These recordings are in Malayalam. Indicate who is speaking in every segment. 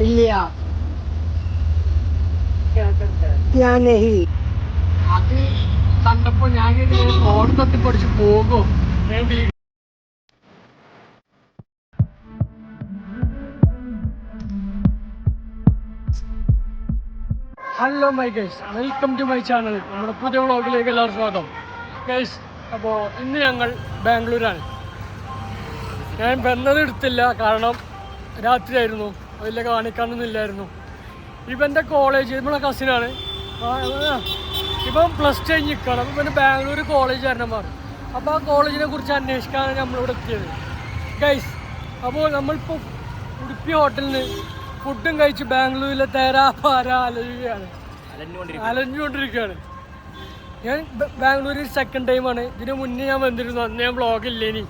Speaker 1: ഇല്ല ഞാൻ അത് കണ്ടപ്പോ ഞാൻ ഫോൺ തട്ടി പഠിച്ച് പോകും. Hello my guys, welcome to my channel. നമ്മുടെ പുതിയ വ്ളോഗിലേക്ക് എല്ലാവർക്കും സ്വാഗതം ഗൈസ്. അപ്പോൾ ഇന്ന് ഞങ്ങൾ ബാംഗ്ലൂരാണ്. ഞാൻ വന്നത് എടുത്തില്ല, കാരണം രാത്രിയായിരുന്നു, അതിൽ കാണിക്കാനൊന്നും ഇല്ലായിരുന്നു. ഇവൻ്റെ കോളേജ് നമ്മളെ കസിനാണ്, ഇപ്പം +2 കഴിഞ്ഞ് നിൽക്കുകയാണ്. അപ്പം പിന്നെ ബാംഗ്ലൂർ കോളേജ് കാരണന്മാർ. അപ്പോൾ ആ കോളേജിനെ കുറിച്ച് അന്വേഷിക്കാനാണ് നമ്മളിവിടെ എത്തിയത് ഗൈസ്. അപ്പോൾ നമ്മളിപ്പോൾ ഉടുപ്പി ഹോട്ടലിൽ നിന്ന് ഫുഡും കഴിച്ച് ബാംഗ്ലൂരിലെ തേരാപാര അലഞ്ഞുകൊണ്ടിരിക്കുകയാണ്. ഞാൻ ബാംഗ്ലൂരിൽ സെക്കൻഡ് ടൈമാണ്. ഇതിന് മുന്നേ ഞാൻ വന്നിരുന്നു, അന്ന് ഞാൻ വ്ളോഗില്ലേനി.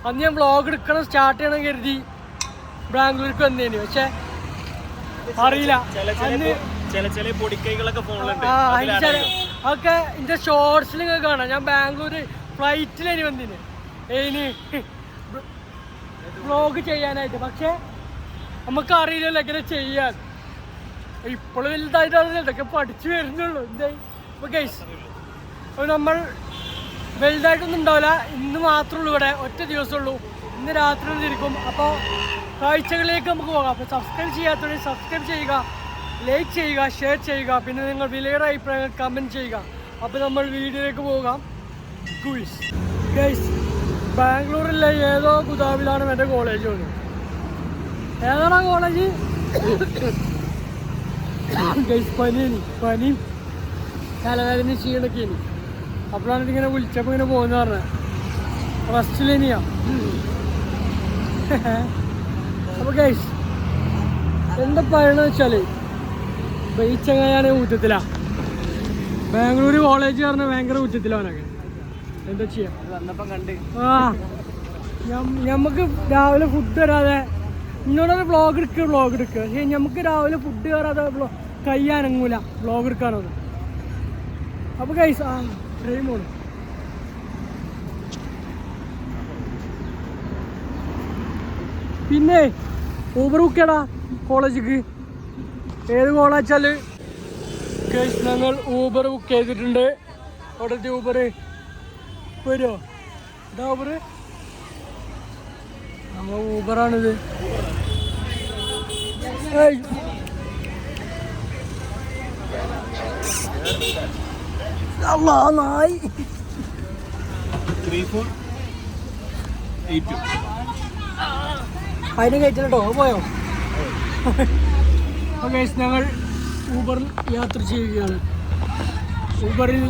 Speaker 1: അന്ന് ഞാൻ വ്ളോഗ് എടുക്കണം സ്റ്റാർട്ട് ചെയ്യണം കരുതി ബാംഗ്ലൂർക്ക് വന്നേനി, പക്ഷെ അറിയില്ല. അതൊക്കെ എൻ്റെ ഷോർട്സിൽ നിങ്ങൾക്ക് കാണാം. ഞാൻ ബാംഗ്ലൂർ ഫ്ലൈറ്റിലേനി വന്നിന് ഇനി വ്ളോഗ് ചെയ്യാനായിട്ട്, പക്ഷെ നമുക്ക് അറിയില്ലല്ലോ എങ്ങനെ ചെയ്യാൻ. ഇപ്പോഴും വലുതായിട്ട് ഇതൊക്കെ പഠിച്ചു വരുന്നുള്ളൂ. എന്തായി ഇപ്പോൾ ഗൈസ്, അപ്പോൾ നമ്മൾ വലുതായിട്ടൊന്നും ഉണ്ടാവില്ല. ഇന്ന് മാത്രമേ ഉള്ളൂ, ഇവിടെ ഒറ്റ ദിവസമുള്ളൂ. ഇന്ന് രാത്രി തിരിക്കും. അപ്പോൾ കാഴ്ചകളിലേക്ക് നമുക്ക് പോകാം. അപ്പോൾ സബ്സ്ക്രൈബ് ചെയ്യാത്തവരെ സബ്സ്ക്രൈബ് ചെയ്യുക, ലൈക്ക് ചെയ്യുക, ഷെയർ ചെയ്യുക, പിന്നെ നിങ്ങൾ വിലയേറെ അഭിപ്രായങ്ങൾ കമൻറ്റ് ചെയ്യുക. അപ്പോൾ നമ്മൾ വീഡിയോയിലേക്ക് പോകാം. ഗൈസ്, ബാംഗ്ലൂരിലെ ഏതോ ഗുദാമിലാണ് എൻ്റെ കോളേജ് വന്നത്. ഏതാണ് കോളേജ് ഗൈസ്? പനിയും തലവേദന ക്ഷീണൊക്കെയാണ്. അപ്പോഴാണ് ഇങ്ങനെ വിളിച്ചപ്പോൾ ഇങ്ങനെ പോകുന്ന പറഞ്ഞത് റസ്റ്റിലേനിയാ. അപ്പോൾ ഗൈസ് എന്താ പറയണമെന്ന് വെച്ചാൽ, ഈ ചങ്ങായാണ് ഊറ്റത്തിലാണ്. ബാംഗ്ലൂർ കോളേജ് പറഞ്ഞാൽ ഭയങ്കര ഊറ്റത്തിലാവനൊക്കെ. എന്താ ചെയ്യാം, നമുക്ക് രാവിലെ ഫുഡ് തരാതെ ഇന്നോടൊരു വ്ളോഗ് എടുക്കുക. പക്ഷേ നമുക്ക് രാവിലെ ഫുഡ് കയറാതെ കയ്യാനങ്ങൂല വ്ളോഗ് എടുക്കാനൊന്നും. അപ്പോൾ ഗൈസ് ട്രെയിൻ പോണു. പിന്നെ ഊബർ ബുക്ക് ചെയ്യടാ കോളേജിക്ക്. ഏത് കോളേജാൽ ഗൈസ്, ഞങ്ങൾ ഊബർ ബുക്ക് ചെയ്തിട്ടുണ്ട്. അവിടുത്തെ ഊബർ വരുമോ? ഇതാ ഊബർ, നമ്മൾ ഊബറാണിത്. നായി അതിന് കയറ്റിട്ടോ പോയോ? ഗൈസ്, ഞങ്ങൾ ഊബറിൽ യാത്ര ചെയ്യുകയാണ്. ഊബറിൽ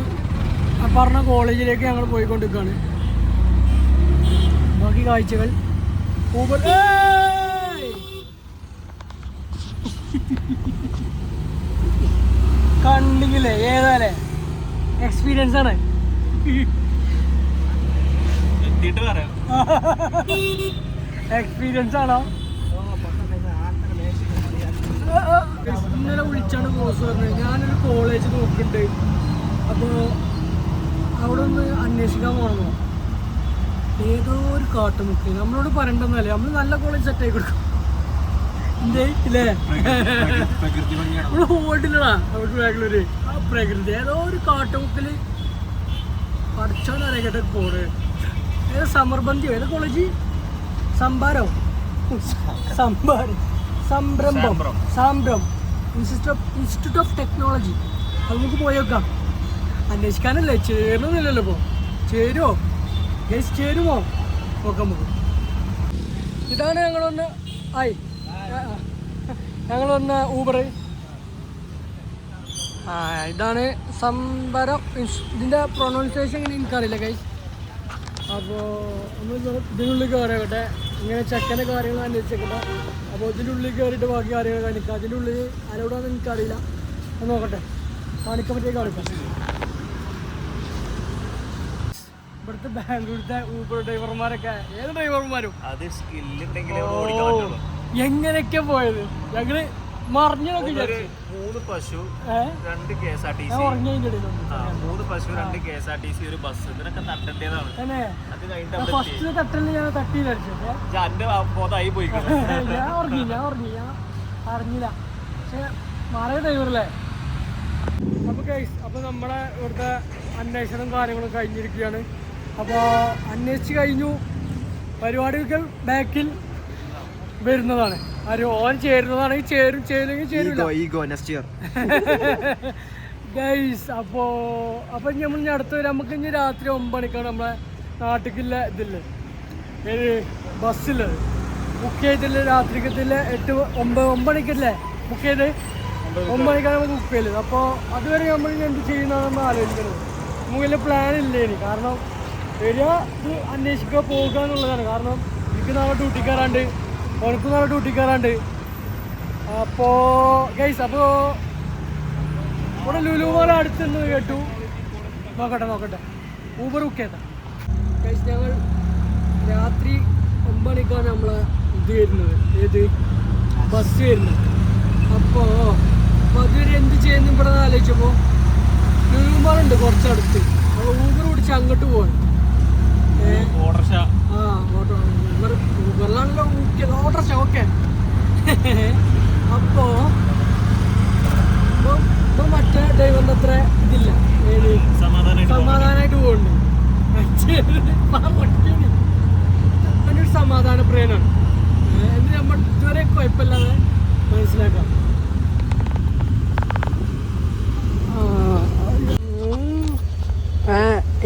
Speaker 1: പറഞ്ഞ കോളേജിലേക്ക് ഞങ്ങൾ പോയിക്കൊണ്ടിരിക്കുകയാണ്. ബാക്കി കാഴ്ചകൾ ഊബർ. കണ്ടില്ലേ, ഏതാലേ എക്സ്പീരിയൻസ് ആണ്. എക്സ്പീരിയൻസ് ആണോ? ഇന്നലെ വിളിച്ചാണ് ബോസ് പറഞ്ഞത് ഞാനൊരു കോളേജ് നോക്കുന്നുണ്ട്, അപ്പോൾ അവിടെ ഒന്ന് അന്വേഷിക്കാൻ പോകണമെന്നോ. ഏതോ ഒരു കാട്ടുമുക്ക് നമ്മളോട് പറയണ്ടെന്നല്ലേ, നമ്മൾ നല്ല കോളേജ് സെറ്റ് ആയി കൊടുക്കും. ഇല്ലേ നമ്മള് പോയിട്ടില്ലടാ നമുക്ക് ബാംഗ്ലൂര്. ആ പ്രകൃതി ഏതോ ഒരു കാട്ടുമുക്കിൽ പഠിച്ചോന്നറിയട്ടെ പോണ്. ഏതോ സമർബന്ധിയോ ഏതോ കോളേജ്, സംഭാരോ സംരംഭം ഇൻസ്റ്റിറ്റ്യൂട്ട് ഓഫ് ടെക്നോളജി. അത് നമുക്ക് പോയേക്കാം, അന്വേഷിക്കാനല്ലേ. ചേരണമെന്നില്ലല്ലോ. ഇപ്പോൾ ചേരുമോ ഗൈസ്? ചേരുമോ നോക്കാം നമുക്ക്. ഇതാണ് ഞങ്ങളൊന്ന് ഞങ്ങളൊന്ന് ഊബർ. ഇതാണ് സംഭരം. ഇതിൻ്റെ പ്രൊനൗൺസിയേഷൻ ഇങ്ങനെ എനിക്കറിയില്ല ഗൈസ്. അപ്പോൾ നമ്മൾ ഇതിനുള്ളിൽ കയറിയോട്ടെ, ഇങ്ങനെ ചെക്കൻ്റെ കാര്യങ്ങൾ അന്വേഷിച്ചേക്കട്ടെ. അപ്പോൾ ഇതിൻ്റെ ഉള്ളിൽ കയറിയിട്ട് ബാക്കി കാര്യങ്ങൾ കാണിക്കാം. അതിൻ്റെ ഉള്ളിൽ ആരോടാന്ന് എനിക്കറിയില്ല, നോക്കട്ടെ, കാണിക്കാൻ പറ്റിയ കാണിക്കാം. ഇവിടുത്തെ ബാംഗ്ലൂരിലത്തെ ഊബർ ഡ്രൈവർമാരൊക്കെ ഏത് ഡ്രൈവർമാരും എങ്ങനെയൊക്കെ പോയത്. ഞങ്ങള് മറിഞ്ഞൊക്കെ
Speaker 2: 3 പശു 2 KSRTC 3 പശു 2 KSRTC ഒരു ബസ് ഇതിനൊക്കെ തട്ടേണ്ടതാണ്. അത് കഴിഞ്ഞിട്ട് ബോധമായി പോയി.
Speaker 1: ഞാൻ അറിഞ്ഞില്ല പക്ഷെ മാറിയ ഡ്രൈവറല്ലേ. അപ്പോൾ നമ്മുടെ ഇവിടുത്തെ അന്വേഷണം കാര്യങ്ങളും കഴിഞ്ഞിരിക്കുകയാണ്. അപ്പോൾ അന്വേഷിച്ച് കഴിഞ്ഞു. പരിപാടികൾ ബാക്കിൽ വരുന്നതാണ്. ഓൻ ചേരുന്നതാണെങ്കിൽ ചേരും, ചേരുമെങ്കിൽ ചേരില്ല ഗൈസ്. അപ്പോൾ നമ്മൾ അടുത്ത് നമുക്ക് ഇനി രാത്രി 9 മണിക്കാണ് നമ്മളെ നാട്ടിലേക്കുള്ള ഇതില്ലേ ബസ്സില്ലത് ബുക്ക് ചെയ്തില്ല. രാത്രിക്കത്തില്ല 9 മണിക്കല്ലേ ബുക്ക് ചെയ്ത് 9 മണിക്കാണ് നമുക്ക് ബുക്ക് ചെയ്തത്. അപ്പോൾ അതുവരെ നമ്മൾ എന്ത് ചെയ്യുന്നതെന്ന് ആലോചിക്കുന്നത്. നമുക്കെല്ലാം പ്ലാൻ ഇല്ല ഇനി. കാരണം വരിക ഇത് അന്വേഷിക്കുക പോകുക എന്നുള്ളതാണ്. കാരണം എനിക്ക് നാളെ ഡ്യൂട്ടി കയറാണ്ട്, ഓനക്ക് നാളെ ഡ്യൂട്ടി കയറാണ്ട്. അപ്പോൾ ഗൈസ് അപ്പോൾ ഇവിടെ ലുലു മാൾ അടുത്തുനിന്ന് കേട്ടു. നോക്കട്ടെ ഊബർ ബുക്ക് ചെയ്താ ഗൈസ്. ഞങ്ങൾ രാത്രി 9 മണിക്കാണ് നമ്മളെ ഇത് വരുന്നത്, ഏത് ബസ് വരുന്നത്. അപ്പോൾ അതുവരെ എന്ത് ചെയ്യുന്നു ഇവിടെ ആലോചിച്ചപ്പോൾ ലുലു മാൾ ഉണ്ട് കുറച്ചടുത്ത്. അപ്പോൾ ഊബർ പിടിച്ച് അങ്ങോട്ട് പോകണം. ഊബറിലാണല്ലോ ഓട്ടോറിക്ഷ. ഓക്കെ. അപ്പോൾ മറ്റേ ഡ്രൈവറിൻ്റെ അത്ര ഇതില്ല, സമാധാനമായിട്ട് പോകുന്നുണ്ട്. ഒരു സമാധാന പ്രിയനാണ്. എന്ന് നമ്മൾ ഇതുവരെ കുഴപ്പമില്ലാതെ മനസ്സിലാക്കാം.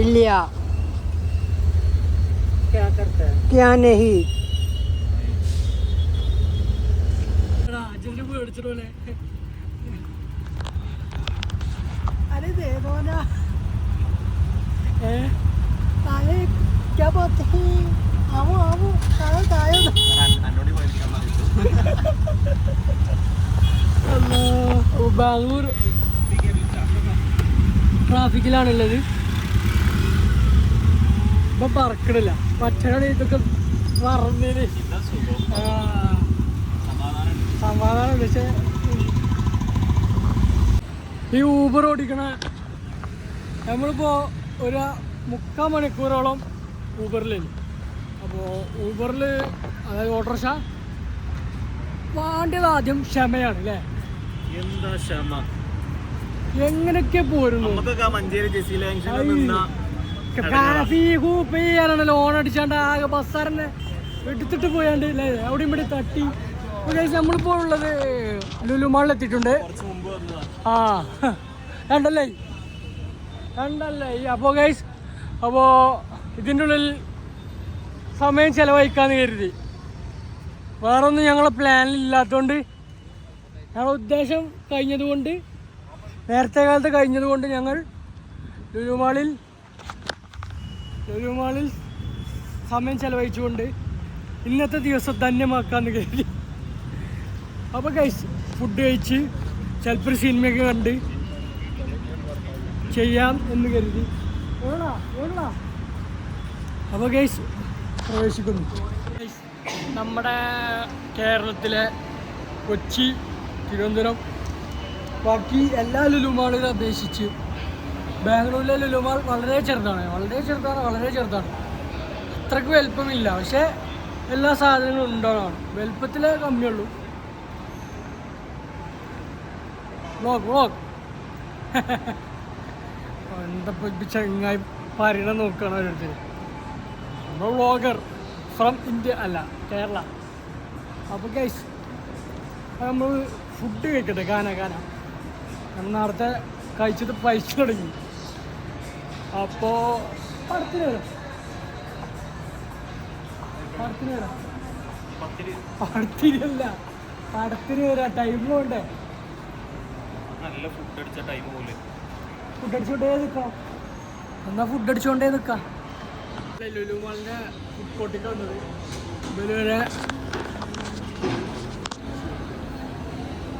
Speaker 1: ഇല്ല क्या नहीं പേടിച്ചിട്ടോലെ. अरे दे दो ना. क्या बात है. आओ ബാംഗ്ലൂർ ട്രാഫിക്കിലാണുള്ളത്. ഇപ്പൊ പറക്കണില്ല. മറ്റേ ഇതൊക്കെ പറഞ്ഞതിന് സമാധാനം. പക്ഷേ ഈ ഊബർ ഓടിക്കണ നമ്മളിപ്പോൾ ഒരു 3/4 മണിക്കൂറോളം ഊബറിലാണ്. അപ്പോൾ ഊബറിൽ അതായത് ഓട്ടോറിക്ഷ വേണ്ടത് ആദ്യം ക്ഷമയാണ് അല്ലേ.
Speaker 2: എന്താ ക്ഷമ,
Speaker 1: എങ്ങനെയൊക്കെ പോരുന്നു. ലോൺ അടിച്ചാണ്ട് ആകെ ബസ്സാരനെ എടുത്തിട്ട് പോയാണ്ട് അല്ലേ അവിടെയും ഇവിടെ തട്ടി. നമ്മളിപ്പോൾ ഉള്ളത് ലുലു മാളിൽ എത്തിയിട്ടുണ്ട്. കണ്ടല്ലേ. അപ്പോൾ ഗൈസ് അപ്പോൾ ഇതിൻ്റെ ഉള്ളിൽ സമയം ചിലവഴിക്കാന്ന് കരുതി. വേറൊന്നും ഞങ്ങളെ പ്ലാനിലില്ലാത്തതുകൊണ്ട്, ഞങ്ങളുടെ ഉദ്ദേശം കഴിഞ്ഞതുകൊണ്ട്, നേരത്തെ കാലത്ത് കഴിഞ്ഞതുകൊണ്ട് ഞങ്ങൾ ലുലു മാളിൽ സമയം ചിലവഴിച്ചുകൊണ്ട് ഇന്നത്തെ ദിവസം ധന്യമാക്കാമെന്ന് കരുതി. അപ്പോൾ ഗൈസ് ഫുഡ് കഴിച്ച് ചിലപ്പോൾ സിനിമയൊക്കെ കണ്ട് ചെയ്യാം എന്ന് കരുതി. അപ്പോൾ ഗൈസ് പ്രവേശിക്കുന്നു. നമ്മുടെ കേരളത്തിലെ കൊച്ചി, തിരുവനന്തപുരം, ബാക്കി എല്ലാ ലുലു മാളുകളെ അപേക്ഷിച്ച് ബാംഗ്ലൂരിലെ ലുലു മാൾ വളരെ ചെറുതാണ്. അത്രയ്ക്ക് വലുപ്പമില്ല. പക്ഷേ എല്ലാ സാധനങ്ങളും ഉണ്ടാവണം. വലുപ്പത്തിലേ കമ്മിയുള്ളൂ. വ്ളോഗ് എന്താ ചങ്ങായി പറയണ നോക്കണം ഓരോരുത്തർ. നമ്മൾ വ്ളോഗർ ഫ്രം ഇന്ത്യ അല്ല കേരള. അപ്പോൾ ഗൈസ് നമ്മൾ ഫുഡ് കഴിക്കട്ടെ. കാന നമ്മൾ നേരത്തെ കഴിച്ചത് പൈസ തുടങ്ങി. അപ്പോൾ പടത്തിന് വരാം. പടത്തിനല്ല, പടത്തിന് വരാം. ടൈം പോണ്ടേ. ഫുഡ് അടിച്ചോണ്ടേ നിൽക്കാം. എന്നാ ഫുഡ് അടിച്ചോണ്ടേ നിൽക്കാം. ലുലു മാളിൻ്റെ ഫുഡ് കോർട്ടിക്ക് വന്നത്. ഇതുവരെ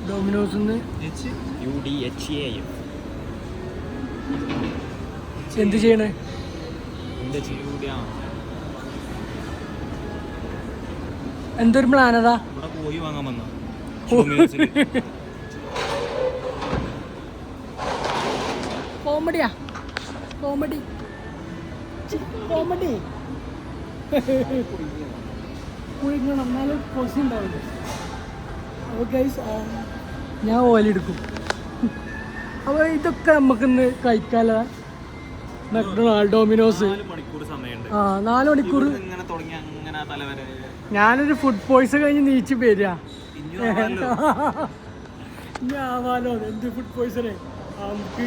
Speaker 1: ഡൊമിനോസിൽ നിന്ന് എന്ത് ചെയ്യണേ? എന്തൊരു പ്ലാൻ അതാ.
Speaker 2: കോഴി വാങ്ങാൻ വന്ന
Speaker 1: കോമഡിയാ കോമഡി കോമഡി കുഴിക്കണം എന്നാലും പൊസി ഉണ്ടാവില്ല. അപ്പോൾ ഗൈസ് ഞാൻ ഓലെടുക്കും. അപ്പോൾ ഇതൊക്കെ നമുക്കിന്ന് കഴിക്കാല. McDonald, dominoes.
Speaker 2: 4 മണിക്കൂർ സമയമുണ്ട്.
Speaker 1: 4 മണിക്കൂർ. ഞാനൊരു ഫുഡ് പോയ്സൺ കഴിഞ്ഞ് നീച്ച് വരിക. ഞാവാലോ എന്ത് ഫുഡ് പോയ്സണേ നമുക്ക്.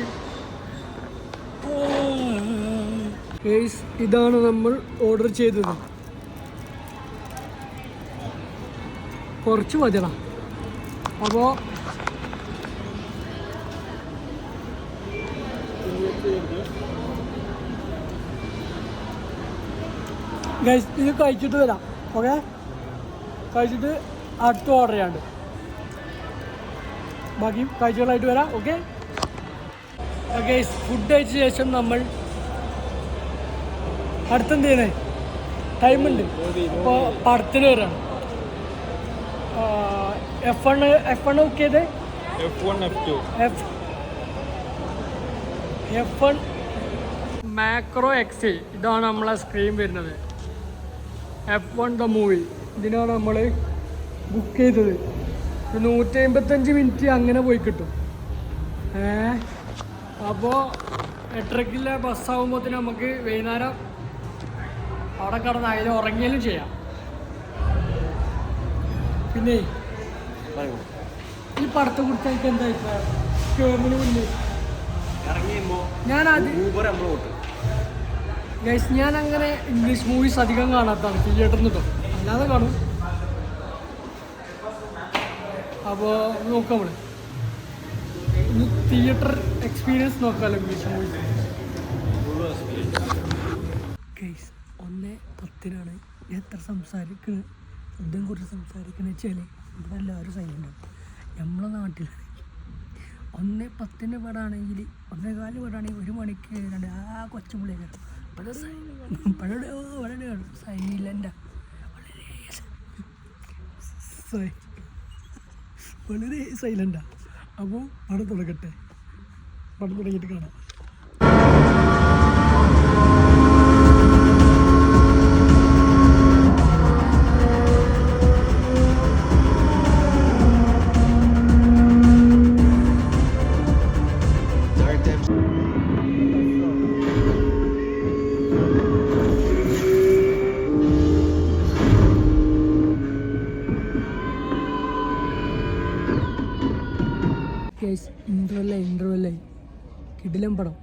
Speaker 1: ഇതാണ് നമ്മൾ ഓർഡർ ചെയ്തത്. കുറച്ച് മതിയടാ. അപ്പോൾ ഗൈസ് ഇത് കഴിച്ചിട്ട് വരാം. ഓക്കെ, കഴിച്ചിട്ട് അടുത്ത ഓർഡർ ചെയ്യാണ്ട് ബാക്കി കാഴ്ചകളായിട്ട് വരാം. ഓക്കെ ഗൈസ്, ഫുഡ് കഴിച്ച ശേഷം നമ്മൾ അടുത്തെന്ത് ചെയ്യണേ? ടൈമുണ്ട്. അപ്പോൾ പടത്തിന് വരാണ്. F1 ബുക്ക് ചെയ്തേ. F1 മാക്രോ എക്സ്, ഇതാണ് നമ്മളെ സ്ക്രീൻ വരുന്നത്. F1 ദ മൂവി, ഇതിനാണ് നമ്മൾ ബുക്ക് ചെയ്തത്. 155 മിനിറ്റ് അങ്ങനെ പോയി കിട്ടും. അപ്പോൾ 8:30 ബസ്സാകുമ്പോഴത്തേന് നമുക്ക് വൈകുന്നേരം അവിടെ കിടന്ന് അതിൽ ഉറങ്ങിയാലും ചെയ്യാം. പിന്നെ ഈ പടത്തെ കുറിച്ച് എനിക്ക് എന്താ അഭിപ്രായം? കേമിന് മുന്നേ ഞാൻ അങ്ങനെ ഇംഗ്ലീഷ് മൂവീസ് അധികം കാണാത്തതാണ് തിയേറ്ററിൽ നിന്നിട്ടോ, അല്ലാതെ കാണും. അപ്പോൾ നോക്കാം, നമ്മൾ ഇനി തിയേറ്റർ എക്സ്പീരിയൻസ് നോക്കാമല്ലോ ഇംഗ്ലീഷ് മൂവീസ്. 1:10 ഞാൻ എത്ര സംസാരിക്കുന്നത്, ശബ്ദം കുറിച്ച് സംസാരിക്കുന്നത് വെച്ചാൽ ഇവിടെ എല്ലാവരും സൈലൻ്റാണ്. നമ്മളെ നാട്ടിൽ 1:10 പടമാണെങ്കിൽ 1:15 പടമാണെങ്കിൽ 1 മണിക്ക് കൊച്ചുപിള്ളേക്കാണ് വളരെ സൈലൻ്റാണ്, വളരെ സൈലൻ്റാണ്. അപ്പോൾ പടം തുടങ്ങട്ടെ, പടം തുടങ്ങിയിട്ട് കാണാം. ഇൻ്റർവെല്ലായി കിടിലം പടം,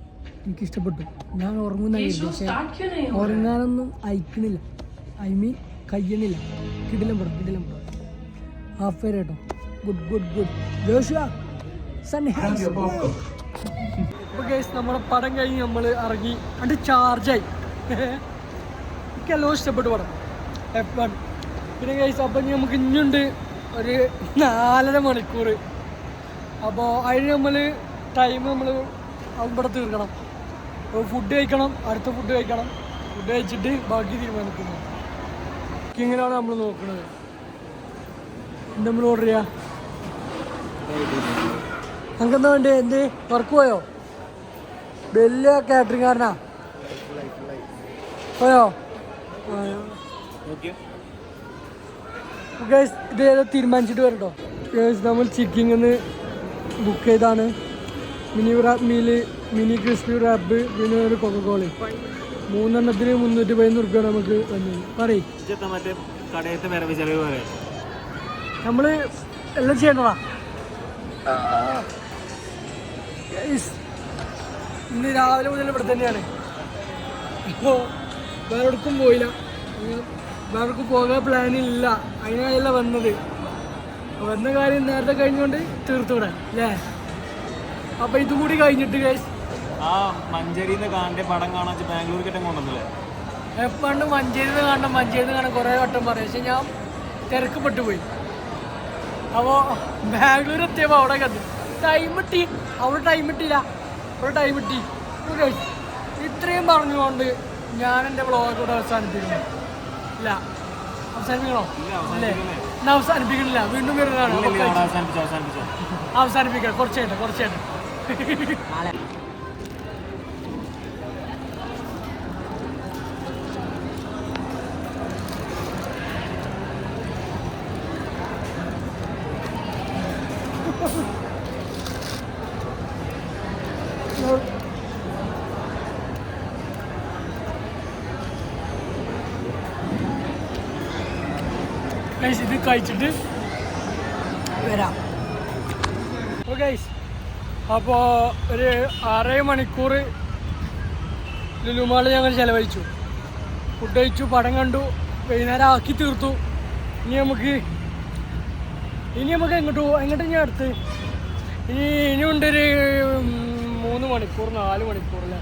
Speaker 1: എനിക്കിഷ്ടപ്പെട്ടു. ഞാൻ ഉറങ്ങുന്നതായിരുന്നു, പക്ഷേ ഉറങ്ങാനൊന്നും അയക്കണില്ല, കഴിയണില്ല. കിടിലം പടം ഹാഫ് വരെ കേട്ടോ. Good Joshua Sunny. അപ്പോൾ ഗൈസ്, നമ്മുടെ പടം കഴിഞ്ഞ് നമ്മൾ ഇറങ്ങി അത് ചാർജായി. എനിക്കെല്ലാം ഇഷ്ടപ്പെട്ടു പടം F1. പിന്നെ ഗൈസ്, അപ്പം നമുക്ക് ഇനിയുണ്ട് ഒരു 4.5 മണിക്കൂർ. അപ്പോൾ അതിന് ടൈം നമ്മൾ അവിടെ തീർക്കണം. അപ്പോൾ ഫുഡ് കഴിക്കണം, അടുത്ത ഫുഡ് കഴിക്കണം. ഫുഡ് കഴിച്ചിട്ട് ബാക്കി തീരുമാനിക്കുന്നു. ഇങ്ങനെയാണ് നമ്മൾ നോക്കുന്നത്. നമ്മൾ ഓർഡർ ചെയ്യാം. നമുക്കെന്താ വേണ്ടേ? എന്ത് വർക്ക് പോയോ? വലിയ കാറ്ററിംഗുകാരനാ പോയോ? ഗൈസ്, ഇത് ഏതോ തീരുമാനിച്ചിട്ട് വരട്ടോ. ഗൈസ്, നമ്മൾ ചിക്കിങ് ബുക്ക് ചെയ്താണ്. മിനി ക്രിസ്പി റാപ്പ്, പിന്നെ ഒരു കൊക്കക്കോള. 3 315 റുപ്യ നമുക്ക് വന്നത്. പറയും നമ്മൾ എല്ലാം ചെയ്യണതാ. ഇന്ന് രാവിലെ മുതൽ ഇവിടെ തന്നെയാണ്. ഇപ്പോൾ വേറെ എവിടേക്കും പോയില്ല, വേറെ എവിടേക്കും പോകാൻ പ്ലാനില്ല. അതിനായല്ല വന്നത്. വന്ന കാര്യം നേരത്തെ കഴിഞ്ഞുകൊണ്ട് തീർത്തുവിടെ അല്ലേ? അപ്പൊ ഇതും കൂടി കഴിഞ്ഞിട്ട് ഗൈസ്,
Speaker 2: മഞ്ചേരിന്ന് കാണേണ്ട പടം കാണാൻ ബാംഗ്ലൂർക്ക് കൊണ്ടുവന്നില്ലേ?
Speaker 1: F1 മഞ്ചേരിന്ന് കാണാൻ കുറേ വട്ടം പറയും, പക്ഷെ ഞാൻ തിരക്കപ്പെട്ടു പോയി. അപ്പോൾ ബാംഗ്ലൂർ എത്തിയപ്പോൾ അവിടെ കണ്ടു ടൈം കിട്ടി. അവിടെ ടൈം കിട്ടി. ഇത്രയും പറഞ്ഞുകൊണ്ട് ഞാൻ എൻ്റെ വ്ളോഗ് കൂടെ അവസാനിപ്പിക്കുന്നു. അവസാനിപ്പിക്കണോ? അല്ലേ? എന്നാ അവസാനിപ്പിക്കണില്ല, വീണ്ടും വരുന്നതാണ്. അവസാനിപ്പിക്കാം, കുറച്ചായിട്ട്. ഇത് കഴിച്ചിട്ട് വരാം. അപ്പോൾ ഒരു 6 മണിക്കൂർ ലുലുമാളിൽ ഞങ്ങൾ ചിലവഴിച്ചു. ഫുഡ് കഴിച്ചു, പടം കണ്ടു, വൈകുന്നേരം ആക്കി തീർത്തു. ഇനി നമുക്ക് എങ്ങോട്ട് ഞാൻ അടുത്ത് ഇനിയുണ്ടൊരു 3 മണിക്കൂർ 4 മണിക്കൂറല്ലേ,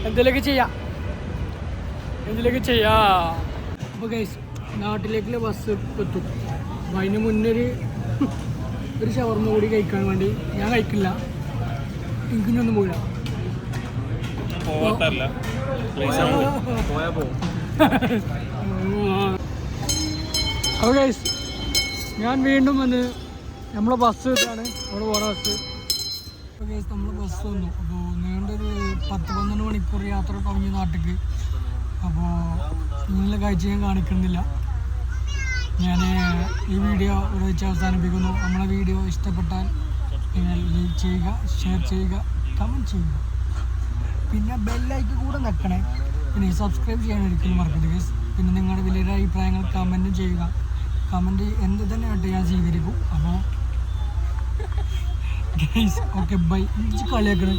Speaker 1: എന്തെങ്കിലുമൊക്കെ ചെയ്യാം. അപ്പോൾ ഗൈസ്, നാട്ടിലേക്കുള്ള ബസ് എത്തും. അപ്പം അതിന് മുന്നേ ഒരു ഷവർമ്മ കൂടി കഴിക്കാൻ വേണ്ടി, ഞാൻ കഴിക്കില്ല, എനിക്കിനൊന്നും പോയില്ല. അപ്പോൾ ഗൈസ്, ഞാൻ വീണ്ടും വന്ന് നമ്മളെ ബസ് ഇതാണ്, അവിടെ പോണ ബസ്. അപ്പോൾ ഗൈസ്, നമ്മളെ ബസ് വന്നു. അപ്പോൾ നീണ്ടൊരു 10-12 മണിക്കൂർ യാത്ര കഴിഞ്ഞ നാട്ടിലേക്ക്. അപ്പോൾ നിങ്ങളെ കാഴ്ച ഞാൻ കാണിക്കുന്നില്ല. ഞാൻ ഈ വീഡിയോ ഇവിടെ വെച്ച് അവസാനിപ്പിക്കുന്നു. നമ്മളെ വീഡിയോ ഇഷ്ടപ്പെട്ടാൽ നിങ്ങൾ ലൈക്ക് ചെയ്യുക, ഷെയർ ചെയ്യുക, കമൻറ്റ് ചെയ്യുക, പിന്നെ ബെല്ലൈക്ക് കൂടെ നിൽക്കണേ. പിന്നെ സബ്സ്ക്രൈബ് ചെയ്യാൻ ഒരിക്കലും മറക്കരുത് ഗൈസ്. പിന്നെ നിങ്ങളുടെ വലിയ അഭിപ്രായങ്ങൾ കമൻറ്റും ചെയ്യുക. കമൻറ്റ് എന്ത് തന്നെ ആയിട്ട് ഞാൻ സ്വീകരിക്കും. അപ്പോൾ ഗൈസ്, ഓക്കെ ബൈ. എനിക്ക് കളിയാക്കണേ,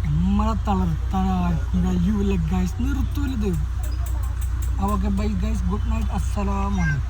Speaker 1: നമ്മളെ തളർത്താൻ ആർക്കും കഴിയൂല ഗൈസ്, നിർത്തൂലത്. Okay bye guys, good night, അസ്സലാമു അലൈക്കും.